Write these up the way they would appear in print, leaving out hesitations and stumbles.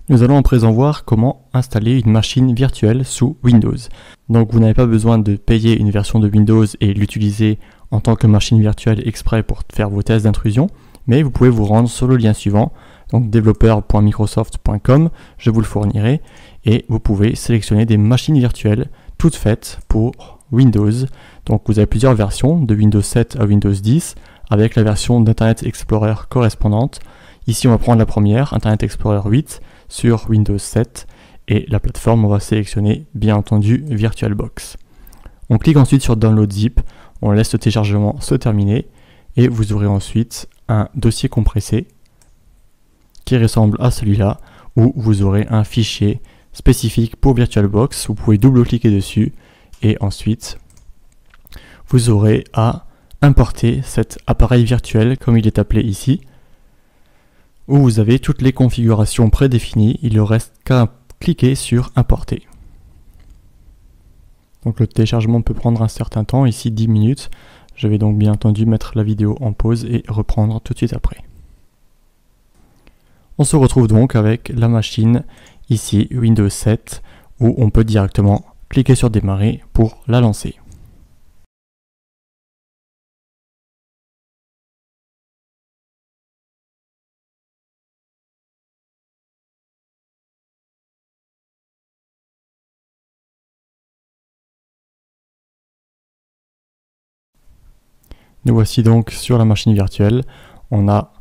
Nous allons à présent voir comment installer une machine virtuelle sous Windows. Donc vous n'avez pas besoin de payer une version de Windows et l'utiliser en tant que machine virtuelle exprès pour faire vos tests d'intrusion, mais vous pouvez vous rendre sur le lien suivant, donc developer.microsoft.com, je vous le fournirai, et vous pouvez sélectionner des machines virtuelles toutes faites pour Windows. Donc vous avez plusieurs versions, de Windows 7 à Windows 10, avec la version d'Internet Explorer correspondante. Ici on va prendre la première, Internet Explorer 8, sur Windows 7, et la plateforme on va sélectionner bien entendu VirtualBox. On clique ensuite sur Download Zip, on laisse le téléchargement se terminer, et vous aurez ensuite un dossier compressé qui ressemble à celui-là, où vous aurez un fichier spécifique pour VirtualBox. Vous pouvez double-cliquer dessus et ensuite vous aurez à importer cet appareil virtuel comme il est appelé ici, où vous avez toutes les configurations prédéfinies. Il ne reste qu'à cliquer sur importer. Donc le téléchargement peut prendre un certain temps, ici 10 minutes. Je vais donc bien entendu mettre la vidéo en pause et reprendre tout de suite après. On se retrouve donc avec la machine ici Windows 7 où on peut directement cliquer sur démarrer pour la lancer. Nous voici donc sur la machine virtuelle. On a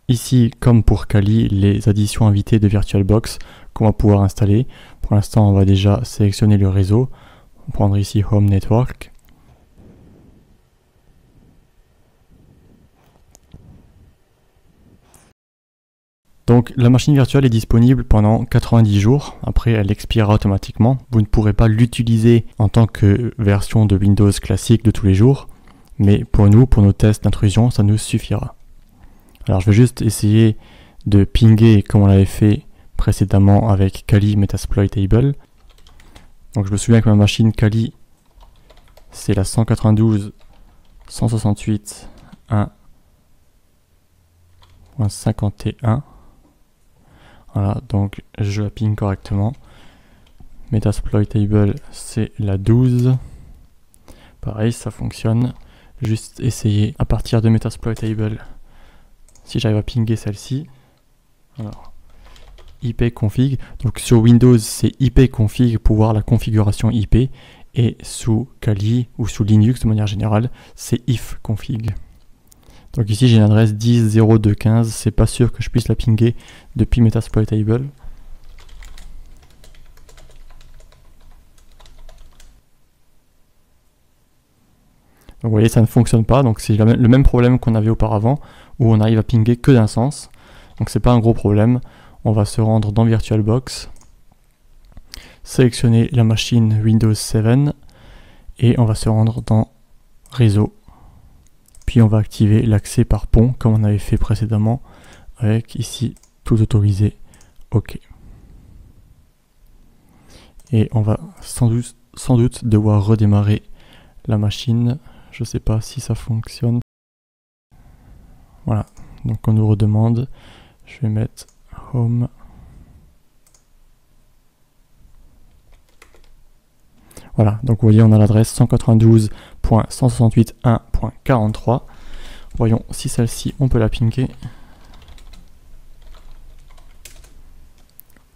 ici, comme pour Kali, les additions invitées de VirtualBox qu'on va pouvoir installer. Pour l'instant, on va déjà sélectionner le réseau. On va prendre ici Home Network. Donc la machine virtuelle est disponible pendant 90 jours. Après, elle expirera automatiquement. Vous ne pourrez pas l'utiliser en tant que version de Windows classique de tous les jours. Mais pour nous, pour nos tests d'intrusion, ça nous suffira. Alors je vais juste essayer de pinguer comme on l'avait fait précédemment avec Kali Metasploitable. Donc je me souviens que ma machine Kali, c'est la 192.168.1.51. Voilà, donc je la ping correctement. Metasploitable, c'est la 12. Pareil, ça fonctionne. Juste essayer à partir de Metasploitable si j'arrive à pinguer celle-ci. Alors, ipconfig. Donc sur Windows, c'est ipconfig pour voir la configuration IP. Et sous Kali ou sous Linux de manière générale, c'est ifconfig. Donc ici j'ai une adresse 10.02.15. C'est pas sûr que je puisse la pinguer depuis Metasploitable. Donc vous voyez, ça ne fonctionne pas, donc c'est le même problème qu'on avait auparavant, où on arrive à pinguer que d'un sens. Donc c'est pas un gros problème. On va se rendre dans VirtualBox, sélectionner la machine Windows 7, et on va se rendre dans Réseau. Puis on va activer l'accès par pont, comme on avait fait précédemment, avec ici, tout autorisé, OK. Et on va sans doute devoir redémarrer la machine. Je ne sais pas si ça fonctionne. Voilà, donc on nous redemande. Je vais mettre Home. Voilà, donc vous voyez, on a l'adresse 192.168.1.43. Voyons si celle-ci, on peut la pinguer.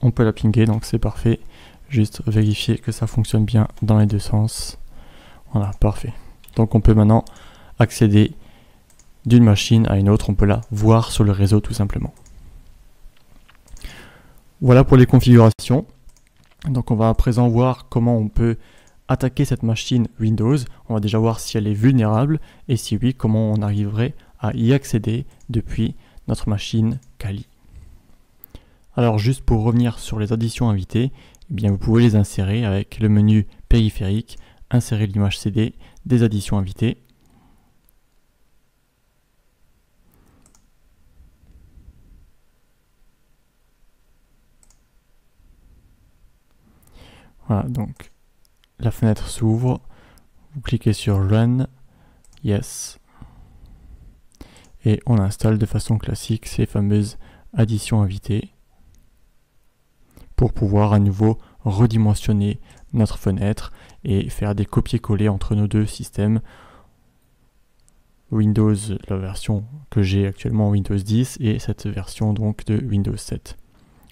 On peut la pinguer, donc c'est parfait. Juste vérifier que ça fonctionne bien dans les deux sens. Voilà, parfait. Donc on peut maintenant accéder d'une machine à une autre, on peut la voir sur le réseau tout simplement. Voilà pour les configurations. Donc on va à présent voir comment on peut attaquer cette machine Windows. On va déjà voir si elle est vulnérable et si oui, comment on arriverait à y accéder depuis notre machine Kali. Alors juste pour revenir sur les additions invitées, eh bien vous pouvez les insérer avec le menu périphérique, insérer l'image CD des additions invitées. Voilà, donc la fenêtre s'ouvre, vous cliquez sur Run, Yes, et on installe de façon classique ces fameuses additions invitées. pour pouvoir à nouveau redimensionner notre fenêtre et faire des copier-coller entre nos deux systèmes. Windows, la version que j'ai actuellement Windows 10 et cette version donc de Windows 7.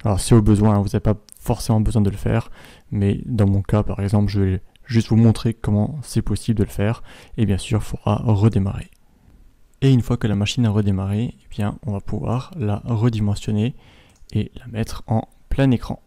Alors si au besoin, vous n'avez pas forcément besoin de le faire, mais dans mon cas par exemple, je vais juste vous montrer comment c'est possible de le faire et bien sûr il faudra redémarrer. Et une fois que la machine a redémarré, eh bien, on va pouvoir la redimensionner et la mettre en plein écran.